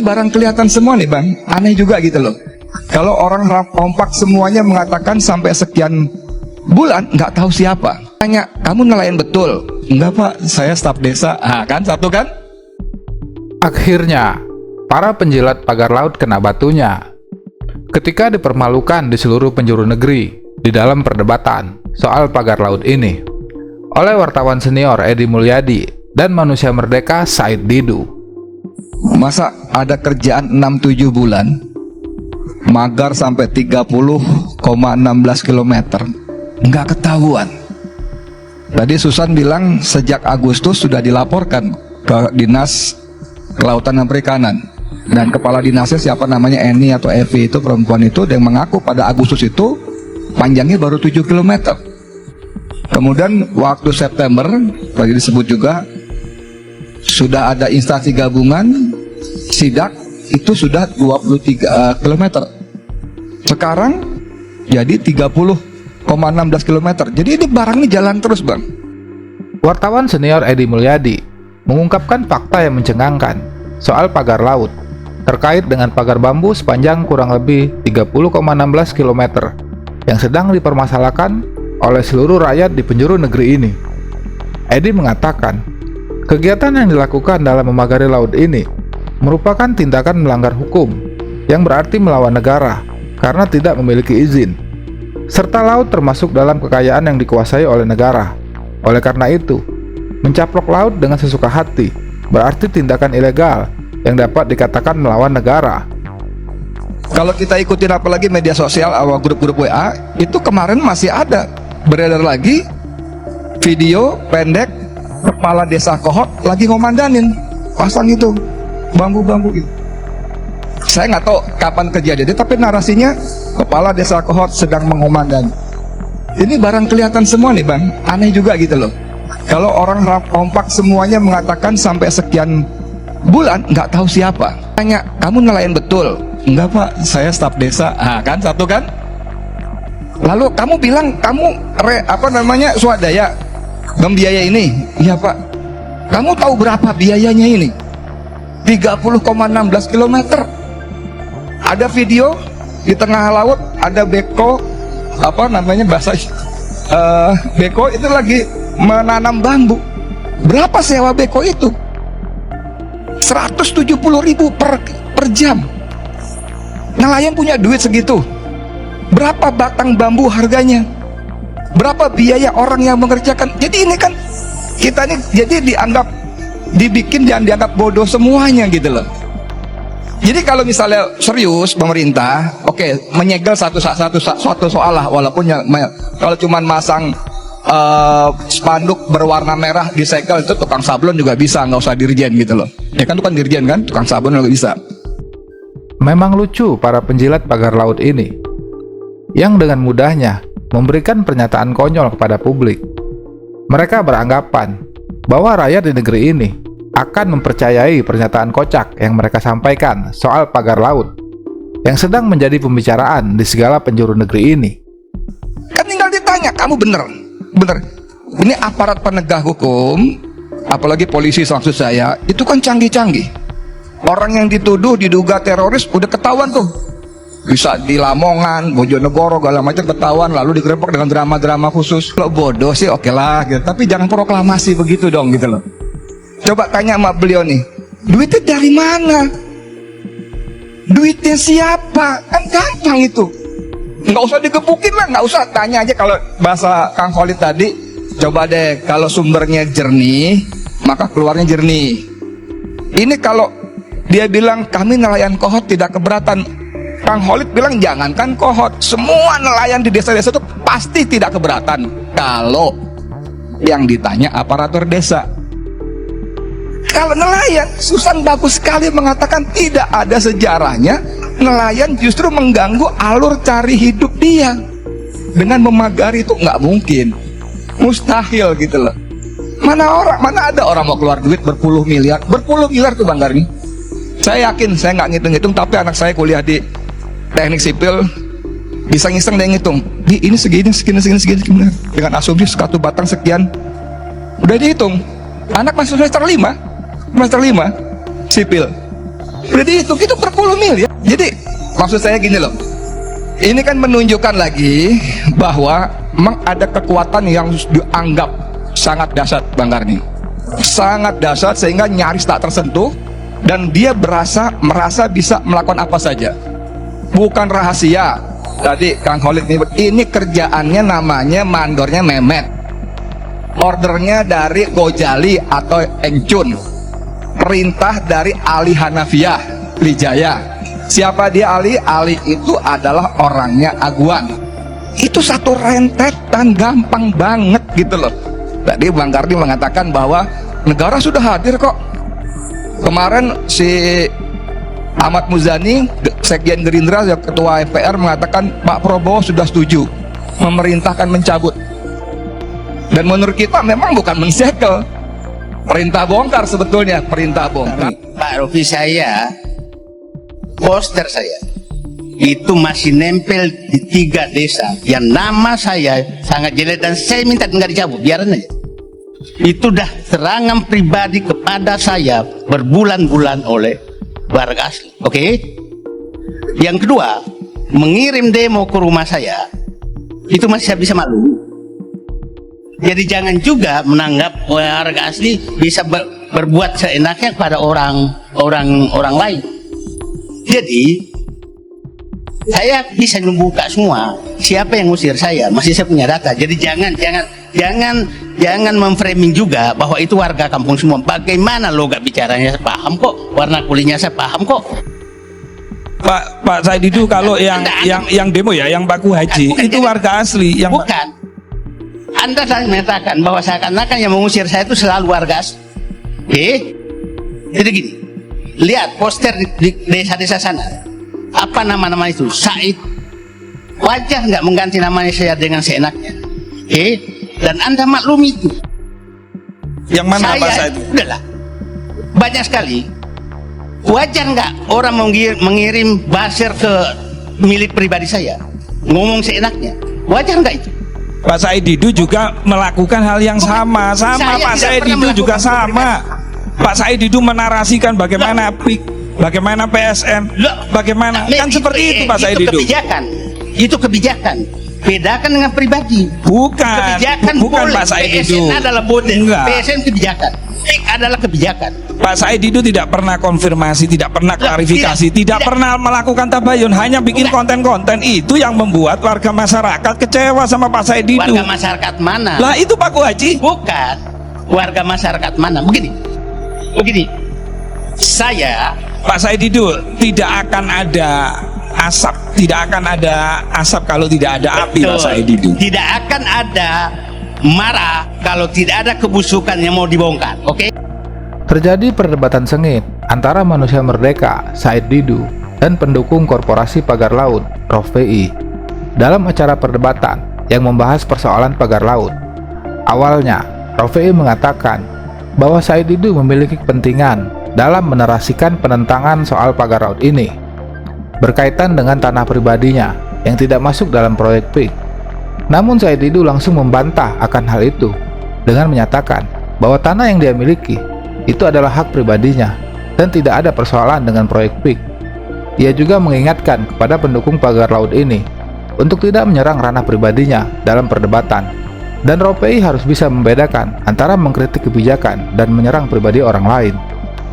barang kelihatan semua nih bang, aneh juga gitu loh. Kalau orang kompak semuanya mengatakan sampai sekian bulan nggak tahu siapa. Tanya, kamu nelayan betul? Enggak pak, saya staf desa. Ah kan, satu kan? Akhirnya, para penjilat pagar laut kena batunya ketika dipermalukan di seluruh penjuru negeri di dalam perdebatan soal pagar laut ini oleh wartawan senior Edi Mulyadi dan manusia merdeka Said Didu. Masa ada kerjaan 6-7 bulan, magar sampai 30,16 km, nggak ketahuan. Tadi Susan bilang sejak Agustus sudah dilaporkan ke Dinas Kelautan dan Perikanan, dan kepala dinasnya siapa namanya, Eni atau Evi itu, perempuan itu, yang mengaku pada Agustus itu panjangnya baru 7 km. Kemudian waktu September tadi disebut juga sudah ada instansi gabungan sidak, itu sudah 23 km. Sekarang jadi 30,16 km. Jadi ini barang ini jalan terus bang. Wartawan senior Edi Mulyadi mengungkapkan fakta yang mencengangkan soal pagar laut terkait dengan pagar bambu sepanjang kurang lebih 30,16 km yang sedang dipermasalahkan oleh seluruh rakyat di penjuru negeri ini. Edi mengatakan, kegiatan yang dilakukan dalam memagari laut ini merupakan tindakan melanggar hukum yang berarti melawan negara karena tidak memiliki izin, serta laut termasuk dalam kekayaan yang dikuasai oleh negara. Oleh karena itu, mencaplok laut dengan sesuka hati berarti tindakan ilegal yang dapat dikatakan melawan negara. Kalau kita ikutin apalagi media sosial, awal grup-grup WA, itu kemarin masih ada beredar lagi video pendek kepala desa Kohot lagi ngomandanin pasang itu bambu-bambu gitu. Saya nggak tahu kapan kejadiannya, tapi narasinya kepala desa Kohot sedang mengomandani. Ini barang kelihatan semua nih bang, aneh juga gitu loh. Kalau orang kompak semuanya mengatakan sampai sekian bulan nggak tahu siapa. Tanya, kamu nelayan betul? Enggak pak, saya staf desa. Ah kan, satu kan? Lalu kamu bilang kamu swadaya membiayai ini. Iya pak. Kamu tahu berapa biayanya ini? 30,16 km. Ada video di tengah laut, ada beko, beko itu lagi menanam bambu. Berapa sewa beko itu? 170.000 per jam. Nelayan punya duit segitu. Berapa batang bambu harganya? Berapa biaya orang yang mengerjakan? Jadi ini kan kita nih jadi dianggap bodoh semuanya gitu loh. Jadi kalau misalnya serius pemerintah, oke, menyegel suatu soal lah, walaupun kalau cuman masang spanduk berwarna merah disegel itu tukang sablon juga bisa, nggak usah dirjen gitu loh. Ya kan, tukang dirjen kan, tukang sablon juga bisa. Memang lucu para penjilat pagar laut ini yang dengan mudahnya memberikan pernyataan konyol kepada publik. Mereka beranggapan bahwa rakyat di negeri ini akan mempercayai pernyataan kocak yang mereka sampaikan soal pagar laut yang sedang menjadi pembicaraan di segala penjuru negeri ini. Kan tinggal ditanya, kamu bener? Ini aparat penegak hukum, apalagi polisi maksud saya, itu kan canggih-canggih. Orang yang dituduh diduga teroris udah ketahuan tuh, bisa di Lamongan, Bojonegoro, segala macam ketahuan, lalu digerebek dengan drama-drama khusus. Kalau bodoh sih oke lah gitu, tapi jangan proklamasi begitu dong gitu loh. Coba tanya sama beliau nih, duitnya dari mana? Duitnya siapa? Kan gampang itu, nggak usah digebukin lah, nggak usah tanya aja. Kalau bahasa Kang Khalid tadi, coba deh, kalau sumbernya jernih maka keluarnya jernih. Ini kalau dia bilang kami nelayan Kohot tidak keberatan, Kang Khalid bilang jangankan Kohot, semua nelayan di desa-desa itu pasti tidak keberatan kalau yang ditanya aparatur desa. Kalau nelayan, Susan bagus sekali mengatakan tidak ada sejarahnya nelayan justru mengganggu alur cari hidup dia dengan memagari. Itu nggak mungkin, mustahil gitu loh. Mana ada orang mau keluar duit berpuluh miliar tuh Bang Garni. Saya yakin, saya nggak ngitung-ngitung, tapi anak saya kuliah di teknik sipil bisa ngiseng dan ngitung. Ini segini dengan asumsi satu batang sekian, udah dihitung. Anak masih semester 5 sipil Udah dihitung itu per puluh miliar. Jadi maksud saya gini loh, ini kan menunjukkan lagi bahwa memang ada kekuatan yang dianggap sangat dahsyat Bang Karni, sangat dahsyat sehingga nyaris tak tersentuh, dan dia merasa bisa melakukan apa saja. Bukan rahasia. Tadi Kang Khalid ini kerjaannya namanya mandornya Memet, ordernya dari Gojali atau Engcun, perintah dari Ali Hanafiyah Wijaya. Siapa dia Ali? Ali itu adalah orangnya Aguan. Itu satu rentetan, gampang banget gitu loh. Tadi Bang Karni mengatakan bahwa negara sudah hadir kok. Kemarin si Ahmad Muzani, Sekjen Gerindra, Ketua MPR, mengatakan Pak Prabowo sudah setuju memerintahkan mencabut. Dan menurut kita memang bukan mensegel, perintah bongkar sebetulnya, perintah bongkar. Pak Rofi, saya poster saya itu masih nempel di 3 desa yang nama saya sangat jelek, dan saya minta nggak dicabut, biarin aja. Itu dah serangan pribadi kepada saya berbulan-bulan oleh warga asli. Oke? Yang kedua, mengirim demo ke rumah saya itu masih saya bisa malu. Jadi jangan juga menanggap warga asli bisa berbuat seenaknya kepada orang lain. Jadi saya bisa membuka semua siapa yang ngusir saya, masih saya punya data. Jadi jangan memframing juga bahwa itu warga kampung semua. Bagaimana logat bicaranya saya paham kok, warna kulitnya saya paham kok. Pak Said Didu, kalau yang demo ya, yang Baku Haji bukan, itu jadi, warga asli yang bukan. Anda saya menyatakan bahwa seakan-akan yang mengusir saya itu selalu warga asli. Jadi gini, lihat poster di desa-desa sana. Apa nama-nama itu? Said. Wajar nggak mengganti namanya saya dengan seenaknya? Dan Anda maklum itu. yang mana Pak Said? Udahlah, banyak sekali. Wajar nggak orang mengirim buzzer ke milik pribadi saya, ngomong seenaknya? Wajar nggak itu? Pak Said Didu juga melakukan hal yang sama. Saya Pak tidak Said pernah Didu juga melakukan sama. Pak Said Didu menarasikan bagaimana PIK, bagaimana PSN, bagaimana kan seperti itu Pak Said Didu. Itu kebijakan. Bedakan dengan pribadi. Bukan, Kebijakan bukan boleh. Pak Said Didu. PSN adalah boleh. Enggak. PSN kebijakan. PIK adalah kebijakan. Pak Said Didu tidak pernah konfirmasi, tidak pernah klarifikasi, tidak pernah melakukan tabayun, hanya bikin konten-konten itu yang membuat warga masyarakat kecewa sama Pak Said Didu. Warga masyarakat mana? Lah itu Pak Haji. Bukan. Warga masyarakat mana? Begini. Saya Pak Said Didu, tidak akan ada asap, tidak akan ada asap kalau tidak ada api. Pak Said Didu, tidak akan ada marah kalau tidak ada kebusukan yang mau dibongkar. Oke? Terjadi perdebatan sengit antara manusia merdeka, Said Didu, dan pendukung korporasi pagar laut, ROV-VI, dalam acara perdebatan yang membahas persoalan pagar laut. Awalnya, ROV-VI mengatakan bahwa Said Didu memiliki kepentingan dalam menarasikan penentangan soal pagar laut ini, berkaitan dengan tanah pribadinya yang tidak masuk dalam proyek PIK. Namun Said Didu langsung membantah akan hal itu dengan menyatakan bahwa tanah yang dia miliki itu adalah hak pribadinya dan tidak ada persoalan dengan proyek PIK. Ia juga mengingatkan kepada pendukung pagar laut ini untuk tidak menyerang ranah pribadinya dalam perdebatan, dan ROV-VI harus bisa membedakan antara mengkritik kebijakan dan menyerang pribadi orang lain.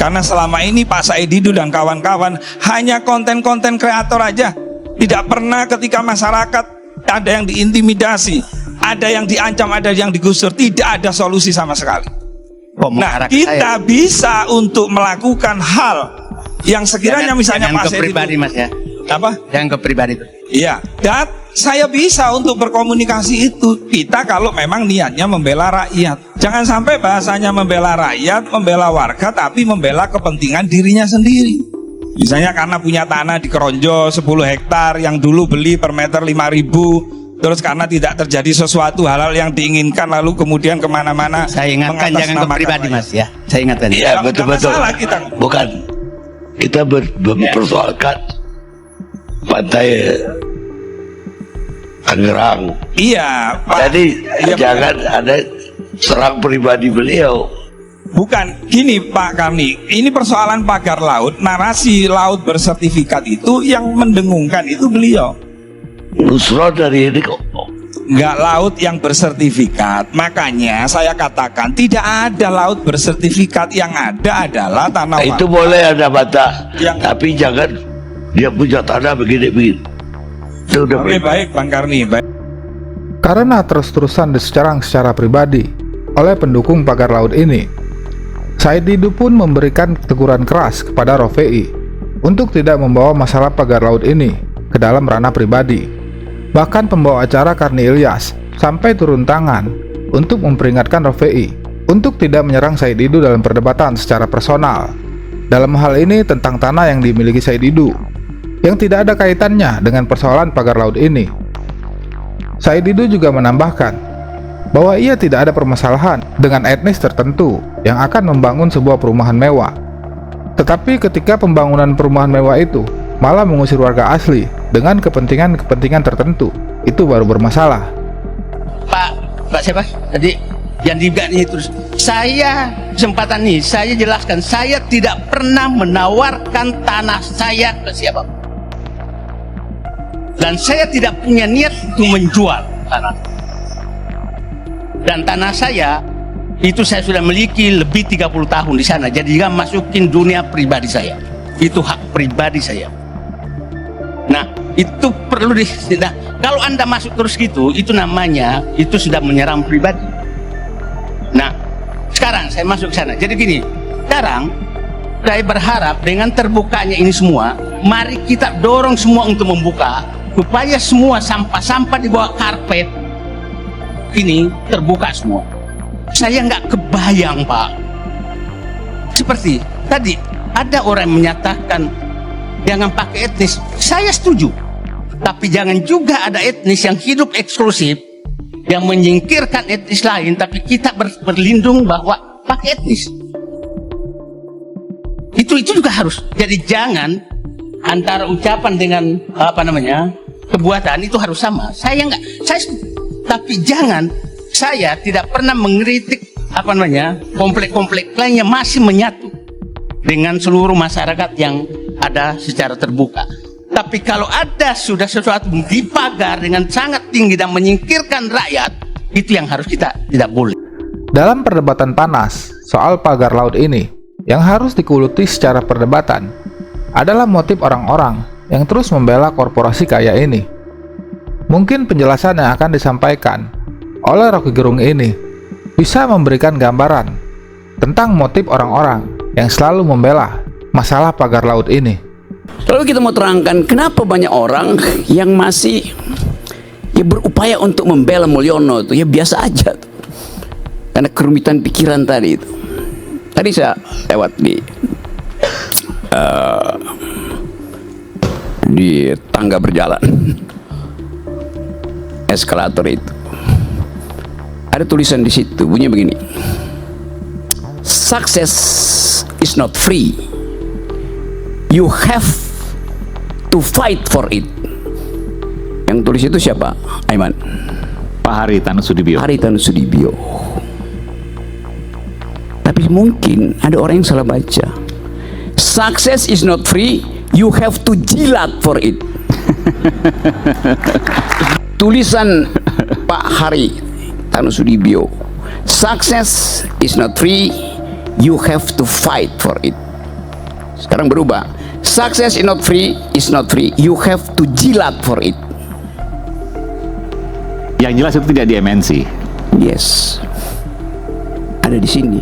karena selama ini Pak Said Didu dan kawan-kawan hanya konten-konten kreator aja, tidak pernah ketika masyarakat ada yang diintimidasi, ada yang diancam, ada yang digusur, tidak ada solusi sama sekali. Nah, kita bisa untuk melakukan hal yang sekiranya misalnya Pak Said pribadi Didu, Mas ya. apa? Yang ke pribadi itu. Iya, dan saya bisa untuk berkomunikasi itu. Kita kalau memang niatnya membela rakyat, jangan sampai bahasanya membela rakyat, membela warga, tapi membela kepentingan dirinya sendiri. Misalnya karena punya tanah di Keronjo 10 hektar yang dulu beli per meter 5.000, terus karena tidak terjadi sesuatu hal-hal yang diinginkan lalu kemudian kemana-mana. Saya ingatkan jangan ke pribadi Mas ya. Saya ingatkan. Iya, betul-betul. Kita. Bukan kita mempersoalkan pantai Tangerang. Iya, Pak. Jadi Iya, jangan ada serang pribadi beliau. Bukan, gini Pak Karni, ini persoalan pagar laut, narasi laut bersertifikat itu yang mendengungkan itu beliau. Nusron dari ini kok. Nggak laut yang bersertifikat. Makanya saya katakan tidak ada laut bersertifikat, yang ada adalah tanah Itu warga. boleh ada batas, Yang- tapi jangan dia punya tanah begini-begini. Itu udah Oke, baik Bang Karni, baik. Karena terus-terusan diserang secara pribadi oleh pendukung pagar laut ini, Said Didu pun memberikan teguran keras kepada Rofei untuk tidak membawa masalah pagar laut ini ke dalam ranah pribadi. Bahkan pembawa acara Karni Ilyas sampai turun tangan untuk memperingatkan Rofei untuk tidak menyerang Said Didu dalam perdebatan secara personal. Dalam hal ini tentang tanah yang dimiliki Said Didu, yang tidak ada kaitannya dengan persoalan pagar laut ini. Said Didu juga menambahkan bahwa ia tidak ada permasalahan dengan etnis tertentu yang akan membangun sebuah perumahan mewah. Tetapi ketika pembangunan perumahan mewah itu malah mengusir warga asli dengan kepentingan-kepentingan tertentu, itu baru bermasalah. Pak siapa? Tadi yang diganti terus. Saya kesempatan ini saya jelaskan, saya tidak pernah menawarkan tanah saya ke siapa. Dan saya tidak punya niat untuk menjual tanah. Dan tanah saya itu saya sudah miliki lebih 30 tahun di sana. Jadi jangan masukin dunia pribadi saya. Itu hak pribadi saya. Nah, itu perlu nah, kalau Anda masuk terus gitu, itu namanya itu sudah menyerang pribadi. Nah, sekarang saya masuk ke sana. Jadi gini, sekarang saya berharap dengan terbukanya ini semua, mari kita dorong semua untuk membuka supaya semua sampah-sampah di bawah karpet ini terbuka semua. Saya nggak kebayang, Pak. Seperti tadi ada orang yang menyatakan jangan pakai etnis. Saya setuju. Tapi jangan juga ada etnis yang hidup eksklusif, yang menyingkirkan etnis lain, tapi kita berlindung bahwa pakai etnis. Itu juga harus. Jadi jangan antara ucapan dengan perbuatan itu harus sama. Tapi jangan, saya tidak pernah mengkritik komplek-komplek lainnya masih menyatu dengan seluruh masyarakat yang ada secara terbuka. Tapi kalau ada sudah sesuatu dipagar dengan sangat tinggi dan menyingkirkan rakyat, itu yang harus kita tidak boleh. Dalam perdebatan panas soal pagar laut ini, yang harus dikuluti secara perdebatan adalah motif orang-orang yang terus membela korporasi kaya ini. Mungkin penjelasan yang akan disampaikan oleh Rocky Gerung ini bisa memberikan gambaran tentang motif orang-orang yang selalu membela masalah pagar laut ini. Lalu kita mau terangkan kenapa banyak orang yang masih berupaya untuk membela Mulyono itu biasa aja tuh. Karena kerumitan pikiran tadi itu. Tadi saya lewat di tangga berjalan eskalator itu, ada tulisan di situ bunyinya begini: success is not free, you have to fight for it. Yang tulis itu siapa? Aiman? Pak Hari Tanusudibio. Hari Tanusudibio. Tapi mungkin ada orang yang salah baca. Success is not free, you have to jilat for it. Tulisan Pak Hari Tanusudibio, success is not free, you have to fight for it. Sekarang berubah, success is not free, you have to jilat for it. Yang jelas itu tidak di MNC. Yes, ada di sini.